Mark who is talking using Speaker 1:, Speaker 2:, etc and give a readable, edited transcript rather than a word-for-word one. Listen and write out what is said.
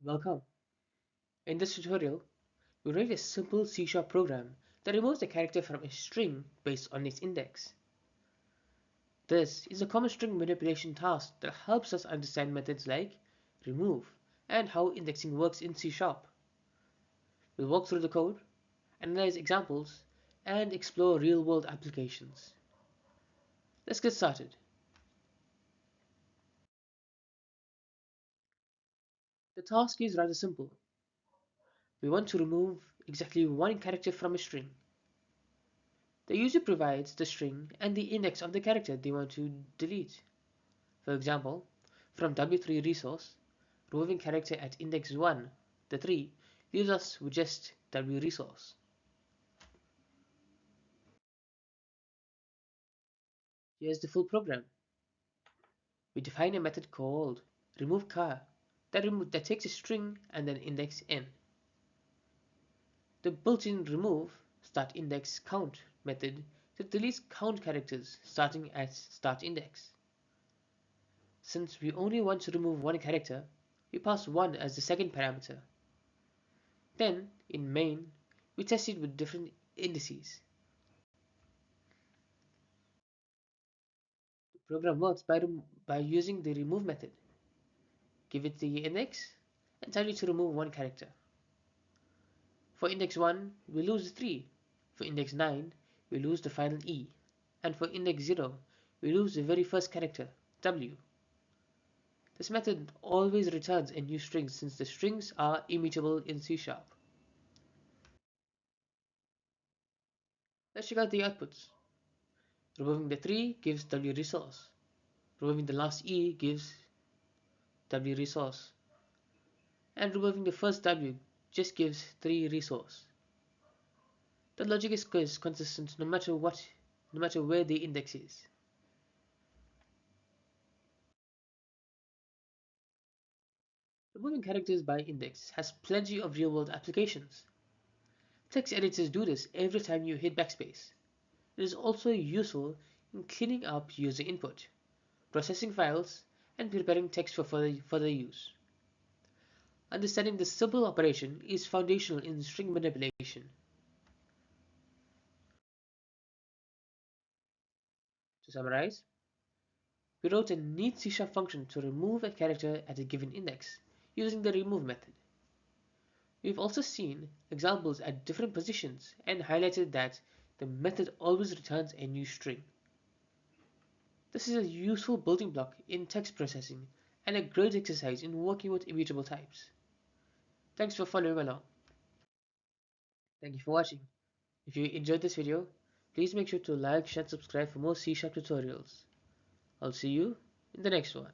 Speaker 1: Welcome. In this tutorial, we write a simple C# program that removes a character from a string based on its index. This is a common string manipulation task that helps us understand methods like remove and how indexing works in C#. We'll walk through the code, analyze examples, and explore real-world applications. Let's get started. The task is rather simple. We want to remove exactly one character from a string. The user provides the string and the index of the character they want to delete. For example, from W3 resource, removing character at index 1, the 3, leaves us with just W resource. Here's the full program. We define a method called removeChar that takes a string and an index n. The built-in remove start index count method that deletes count characters starting at start index. Since we only want to remove one character, we pass 1 as the second parameter. Then, in main, we test it with different indices. The program works by using the remove method. Give it the index and tell it to remove one character. For index 1, we lose 3. For index 9, we lose the final E. And for index 0, we lose the very first character, W. This method always returns a new string since the strings are immutable in C#. Let's check out the outputs. Removing the 3 gives W resource. Removing the last E gives W resource. And removing the first W just gives 3 resource. The logic is consistent no matter where the index is. Removing characters by index has plenty of real-world applications. Text editors do this every time you hit backspace. It is also useful in cleaning up user input, processing files, and preparing text for further use. Understanding this simple operation is foundational in string manipulation. To summarize, we wrote a neat C# function to remove a character at a given index using the remove method. We've also seen examples at different positions and highlighted that the method always returns a new string. This is a useful building block in text processing and a great exercise in working with immutable types. Thanks for following along. Thank you for watching. If you enjoyed this video, please make sure to like, share, and subscribe for more C# tutorials. I'll see you in the next one.